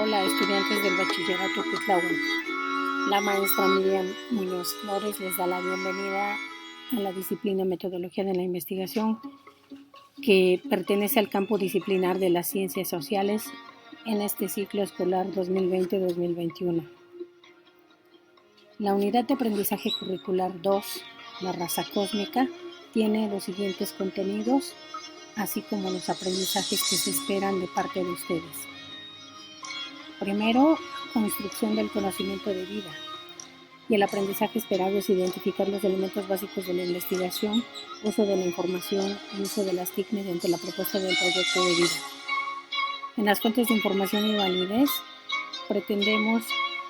Hola, estudiantes del Bachillerato Cuitláhuac. La maestra Miriam Muñoz Flores les da la bienvenida a la disciplina Metodología de la Investigación, que pertenece al campo disciplinar de las Ciencias Sociales en este ciclo escolar 2020-2021. La unidad de aprendizaje curricular 2, la raza cósmica, tiene los siguientes contenidos, así como los aprendizajes que se esperan de parte de ustedes. Primero, construcción del conocimiento de vida. Y el aprendizaje esperado es identificar los elementos básicos de la investigación, uso de la información y uso de las TIC mediante la propuesta del proyecto de vida. En las fuentes de información y validez, pretendemos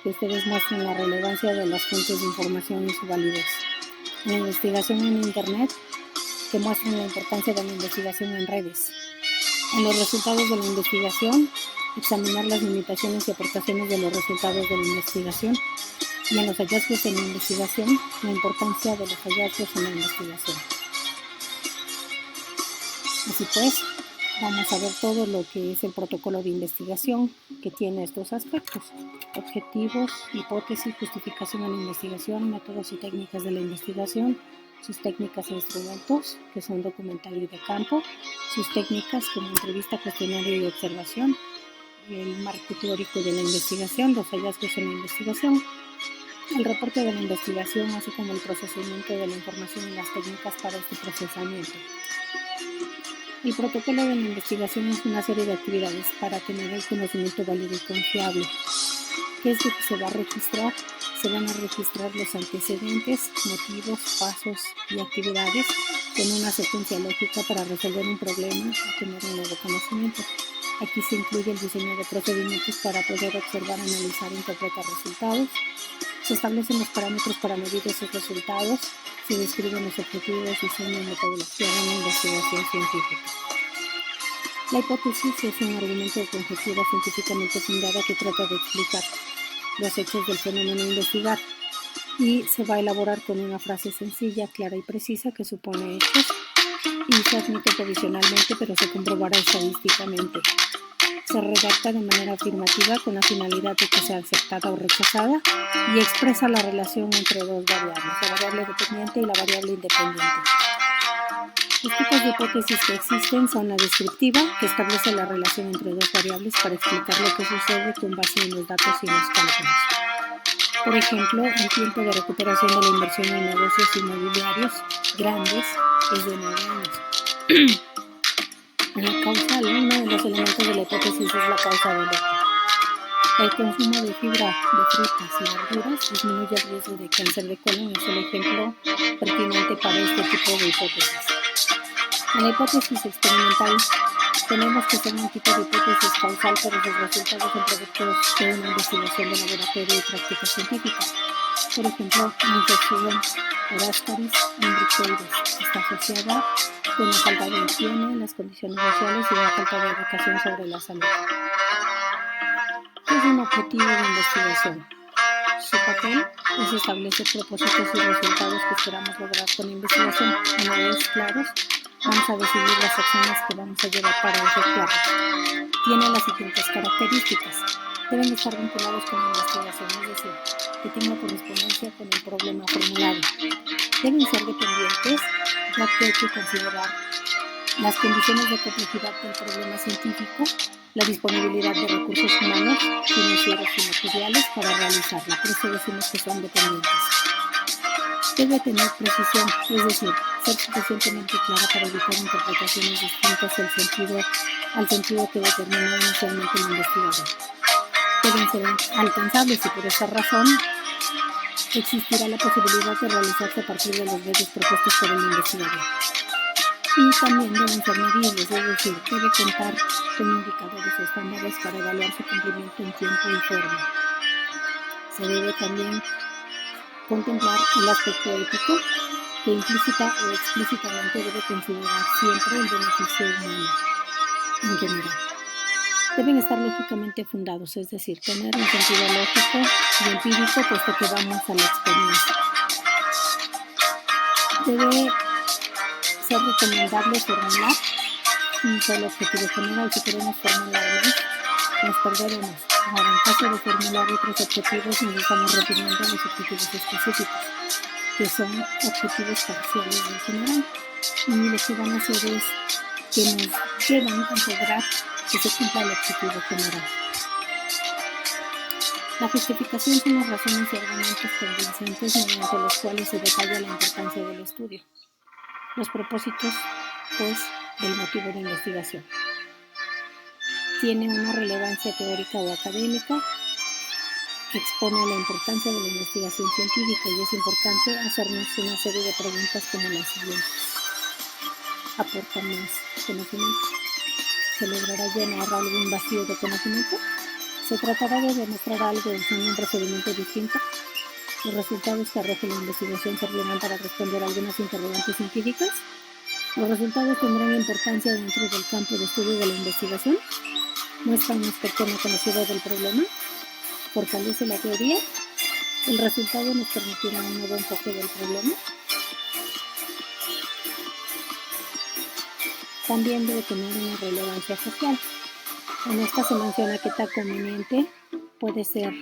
que ustedes muestren la relevancia de las fuentes de información y su validez. En la investigación en Internet, que muestren la importancia de la investigación en redes. En los resultados de la investigación, examinar las limitaciones y aportaciones de los resultados de la investigación, y en los hallazgos en la investigación, la importancia de los hallazgos en la investigación. Así pues, vamos a ver todo lo que es el protocolo de investigación, que tiene estos aspectos: objetivos, hipótesis, justificación en la investigación, métodos y técnicas de la investigación, sus técnicas e instrumentos, que son documental y de campo, sus técnicas como entrevista, cuestionario y observación, el marco teórico de la investigación, los hallazgos en la investigación, el reporte de la investigación, así como el procesamiento de la información y las técnicas para este procesamiento. El protocolo de la investigación es una serie de actividades para tener el conocimiento válido y confiable. ¿Qué es lo que se va a registrar? Se van a registrar los antecedentes, motivos, pasos y actividades con una secuencia lógica para resolver un problema o tener un nuevo conocimiento. Aquí se incluye el diseño de procedimientos para poder observar, analizar e interpretar resultados. Se establecen los parámetros para medir esos resultados. Se describen los objetivos, diseño y metodología de la investigación científica. La hipótesis es un argumento de conjetura científicamente fundada que trata de explicar los hechos del fenómeno a investigar, y se va a elaborar con una frase sencilla, clara y precisa que supone hechos y se admite provisionalmente, pero se comprobará estadísticamente. Se redacta de manera afirmativa con la finalidad de que sea aceptada o rechazada y expresa la relación entre dos variables, la variable dependiente y la variable independiente. Los tipos de hipótesis que existen son la descriptiva, que establece la relación entre dos variables para explicar lo que sucede con base en los datos y en los cálculos. Por ejemplo, el tiempo de recuperación de la inversión en negocios inmobiliarios grandes es de 9 años. En la causal, uno de los elementos de la hipótesis es la causa del otro. El consumo de fibra de frutas y verduras disminuye el riesgo de cáncer de colon, es el ejemplo pertinente para este tipo de hipótesis. En la hipótesis experimental, tenemos que ser un tipo de hipótesis causal, pero sus resultados son productos de una investigación de laboratorio y práctica científica. Por ejemplo, la infección por Ascaris lumbricoides está asociada con la falta de higiene, las condiciones sociales y la falta de educación sobre la salud. ¿Qué es un objetivo de investigación? Su papel es establecer propósitos y resultados que esperamos lograr con la investigación. Una vez claros, vamos a decidir las acciones que vamos a llevar para efectuarlas. Tiene las siguientes características. Deben estar vinculados con la investigación, es decir, que tenga correspondencia con el problema formulado. Deben ser dependientes, ya que hay que considerar las condiciones de complejidad del problema científico, la disponibilidad de recursos humanos, financieros y materiales para realizarla. Por eso decimos que son dependientes. Debe tener precisión, es decir, ser suficientemente clara para evitar interpretaciones distintas al sentido que determinó inicialmente el investigador. Deben ser alcanzables y por esa razón existirá la posibilidad de realizarse a partir de los medios propuestos por el investigador. Y también deben ser medibles, es decir, debe contar con indicadores o estándares para evaluar su cumplimiento en tiempo y forma. Se debe también contemplar el aspecto ético, que implícita o explícitamente debe considerar siempre el beneficio humano en general. Deben estar lógicamente fundados, es decir, tener un sentido lógico y empírico, puesto que vamos a la experiencia. Debe ser recomendable formular un solo objetivo general. Si queremos formular más, nos perderemos. Ahora, en caso de formular otros objetivos, nos estamos refiriendo a los objetivos específicos, que son objetivos parciales del general. Y lo que van a hacer es que nos llevan a lograr que se cumpla el objetivo general. La justificación son las razones y argumentos convincentes mediante los cuales se detalla la importancia del estudio. Los propósitos, pues, del motivo de investigación. Tiene una relevancia teórica o académica, expone la importancia de la investigación científica y es importante hacernos una serie de preguntas como las siguientes. ¿Aporta más conocimiento? ¿Se logrará llenar algún vacío de conocimiento? ¿Se tratará de demostrar algo usando un procedimiento distinto? ¿Los resultados que arroje la investigación servirán para responder a algunas interrogantes científicas? ¿Los resultados tendrán importancia dentro del campo de estudio de la investigación? ¿Muestra un aspecto no conocido del problema? ¿Fortalece la teoría? ¿El resultado nos permitirá un nuevo enfoque del problema? También debe tener una relevancia social. En esta se menciona qué tan conveniente puede ser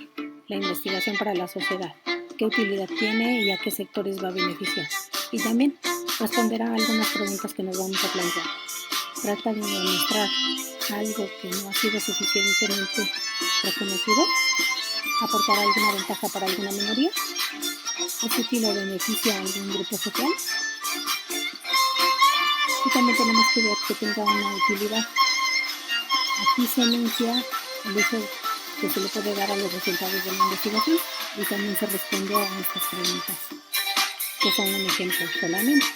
la investigación para la sociedad, qué utilidad tiene y a qué sectores va a beneficiar. Y también responderá a algunas preguntas que nos vamos a plantear. Trata de demostrar algo que no ha sido suficientemente reconocido, aportará alguna ventaja para alguna minoría, es útil o beneficia a algún grupo social. Y también tenemos que ver que tenga una utilidad. Aquí se enuncia el uso que se le puede dar a los resultados de la investigación y también se responde a estas preguntas, que son un ejemplo solamente.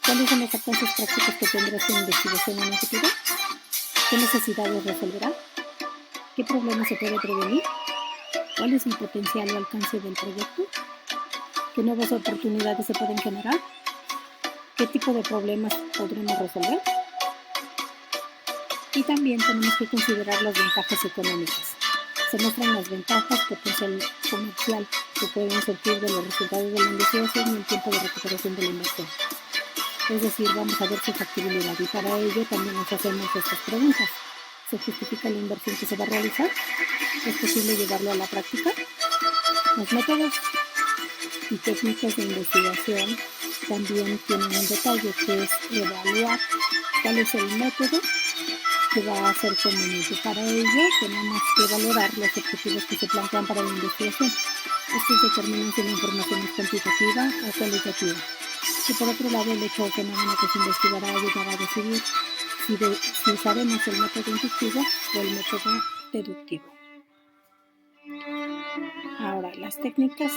¿Cuáles son los alcances prácticos que tendrá esta investigación en el futuro? ¿Qué necesidades resolverá? ¿Qué problemas se puede prevenir? ¿Cuál es el potencial o alcance del proyecto? ¿Qué nuevas oportunidades se pueden generar? ¿Qué tipo de problemas podremos resolver? Y también tenemos que considerar las ventajas económicas. Se muestran las ventajas, potencial comercial que pueden surgir de los resultados de la investigación y el tiempo de recuperación de la inversión. Es decir, vamos a ver su factibilidad y para ello también nos hacemos estas preguntas. ¿Se justifica la inversión que se va a realizar? ¿Es posible llevarlo a la práctica? Los métodos y técnicas de investigación también tienen un detalle que es evaluar cuál es el método que va a ser conveniente. Para ello tenemos que valorar los objetivos que se plantean para la investigación. Estos determinan si la información es cuantitativa o cualitativa. Y por otro lado, el hecho o fenómeno que se investigará ayudará a decidir si usaremos el método inductivo o el método deductivo. Ahora, las técnicas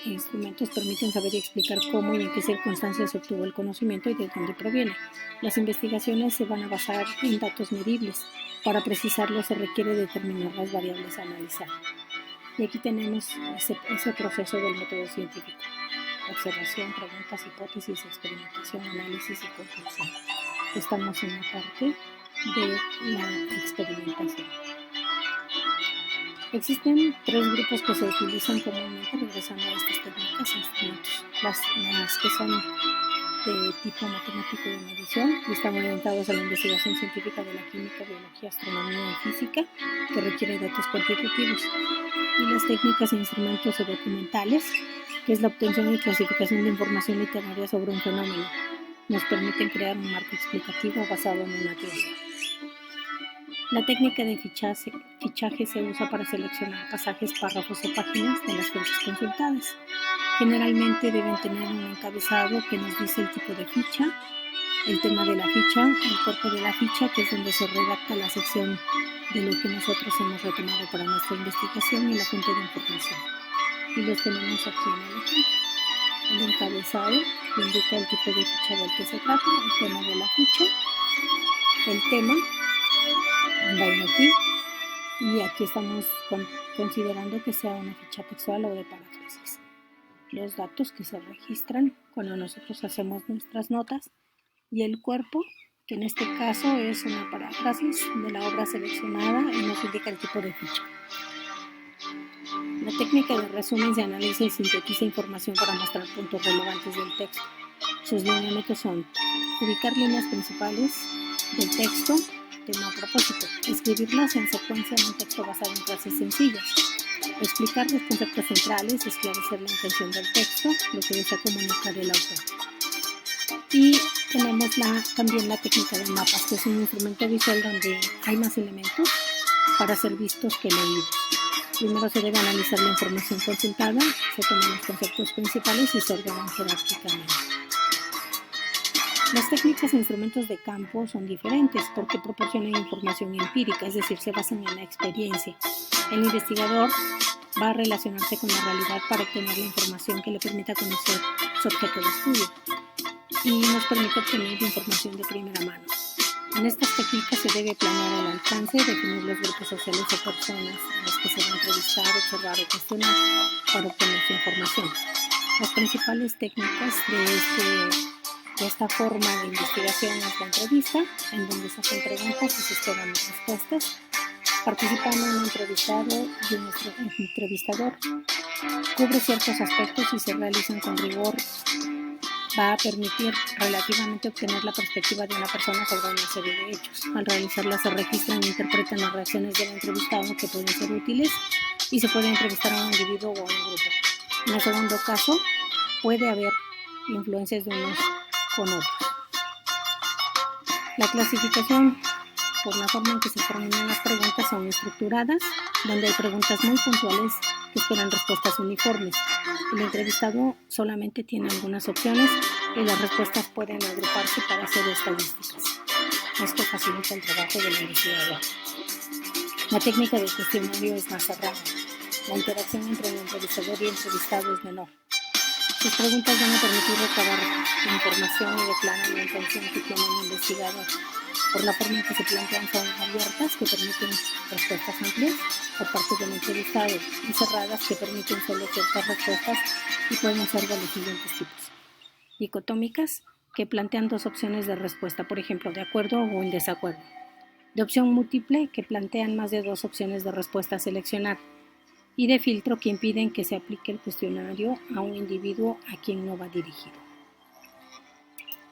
e instrumentos permiten saber y explicar cómo y en qué circunstancias se obtuvo el conocimiento y de dónde proviene. Las investigaciones se van a basar en datos medibles. Para precisarlo se requiere determinar las variables a analizar. Y aquí tenemos ese proceso del método científico. Observación, preguntas, hipótesis, experimentación, análisis y conclusión. Estamos en la parte de la experimentación. Existen tres grupos que se utilizan comúnmente regresando a estas técnicas e instrumentos. Las que son de tipo matemático de medición y están orientados a la investigación científica de la química, biología, astronomía y física que requiere datos cuantitativos. Y las técnicas e instrumentos documentales, que es la obtención y clasificación de información literaria sobre un fenómeno. Nos permiten crear un marco explicativo basado en una teoría. La técnica de fichaje se usa para seleccionar pasajes, párrafos o páginas de las fuentes consultadas. Generalmente deben tener un encabezado que nos dice el tipo de ficha, el tema de la ficha, el cuerpo de la ficha, que es donde se redacta la sección de lo que nosotros hemos retomado para nuestra investigación y la fuente de información. Y los tenemos aquí en el ejemplo. El encabezado que indica el tipo de ficha del que se trata, el tema de la ficha, el tema va aquí, y aquí estamos considerando que sea una ficha textual o de paráfrasis. Los datos que se registran cuando nosotros hacemos nuestras notas y el cuerpo, que en este caso es una paráfrasis de la obra seleccionada y nos indica el tipo de ficha. La técnica de resumen se analiza y sintetiza información para mostrar puntos relevantes del texto. Sus lineamientos son ubicar líneas principales del texto, tema a propósito, escribirlas en secuencia en un texto basado en frases sencillas, explicar los conceptos centrales, esclarecer la intención del texto, lo que desea comunicar el autor. Y tenemos también la técnica de mapas, que es un instrumento visual donde hay más elementos para ser vistos que leídos. Primero se debe analizar la información consultada, se toman los conceptos principales y se ordenan jerárquicamente. Las técnicas e instrumentos de campo son diferentes porque proporcionan información empírica, es decir, se basan en la experiencia. El investigador va a relacionarse con la realidad para obtener la información que le permita conocer su objeto de estudio y nos permite obtener información de primera mano. En estas técnicas se debe planear el alcance, definir los grupos sociales o personas a los que se va a entrevistar, observar o cuestionar para obtener su información. Las principales técnicas de esta forma de investigación es la entrevista, en donde se hacen preguntas y se esperan respuestas. Participando un entrevistado y un entrevistador cubre ciertos aspectos y se realizan con rigor, va a permitir relativamente obtener la perspectiva de una persona sobre una serie de hechos. Al realizarlas se registran e interpretan las reacciones del entrevistado que pueden ser útiles y se puede entrevistar a un individuo o a un grupo. En el segundo caso, puede haber influencias de unos con otros. La clasificación por la forma en que se formulan las preguntas son estructuradas, donde hay preguntas muy puntuales que esperan respuestas uniformes. El entrevistado solamente tiene algunas opciones y las respuestas pueden agruparse para hacer estadísticas. Esto facilita el trabajo del investigador. La técnica del cuestionario es más cerrada. La interacción entre el entrevistador y el entrevistado es menor. Sus preguntas van a permitir recabar información y declarar la intención que tiene el investigador. Por la forma en que se plantean son abiertas, que permiten respuestas amplias por parte del entrevistado, y cerradas, que permiten solo ciertas respuestas y pueden ser de los siguientes tipos. Dicotómicas, que plantean dos opciones de respuesta, por ejemplo, de acuerdo o en desacuerdo. De opción múltiple, que plantean más de dos opciones de respuesta a seleccionar. Y de filtro, que impiden que se aplique el cuestionario a un individuo a quien no va dirigido.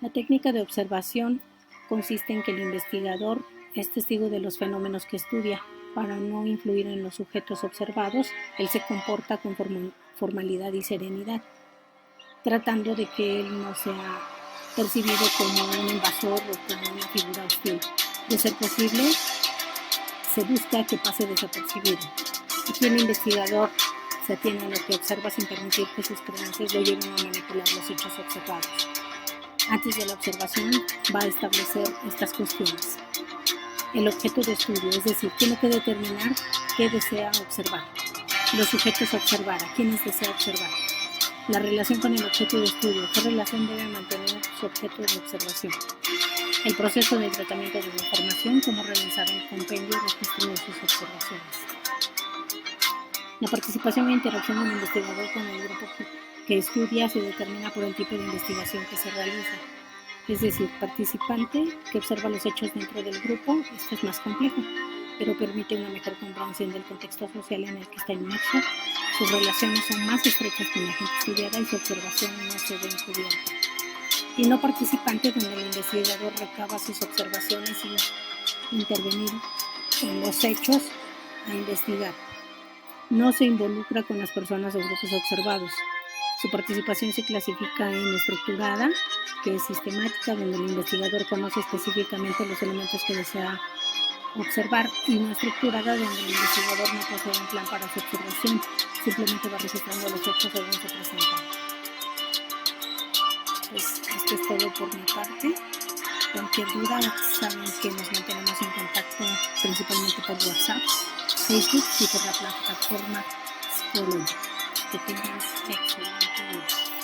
La técnica de observación consiste en que el investigador es testigo de los fenómenos que estudia. Para no influir en los sujetos observados, él se comporta con formalidad y serenidad, tratando de que él no sea percibido como un invasor o como una figura hostil. De ser posible, se busca que pase desapercibido. Aquí el investigador se atiene a lo que observa sin permitir que sus creencias lo lleven a manipular los hechos observados. Antes de la observación va a establecer estas cuestiones. El objeto de estudio, es decir, tiene que determinar qué desea observar. Los sujetos a observar, a quienes desea observar. La relación con el objeto de estudio, qué relación debe mantener su objeto de observación. El proceso de tratamiento de la información, cómo realizar el compendio y registro de sus observaciones. La participación e interacción del investigador con el grupo que estudia se determina por el tipo de investigación que se realiza. Es decir, participante que observa los hechos dentro del grupo, esto es más complejo, pero permite una mejor comprensión del contexto social en el que está inmerso. Sus relaciones son más estrechas con la gente estudiada y su observación no se ve encubierta. Y no participante, donde el investigador recaba sus observaciones y intervenir en los hechos a investigar. No se involucra con las personas o grupos observados. Su participación se clasifica en estructurada, que es sistemática, donde el investigador conoce específicamente los elementos que desea observar, y no estructurada, donde el investigador no posee un plan para su observación, simplemente va registrando los hechos según se presentan. Pues esto es todo por mi parte. Cualquier duda, saben que nos mantenemos en contacto principalmente por WhatsApp, Facebook y por la plataforma Schoology. Que tengan excelente día.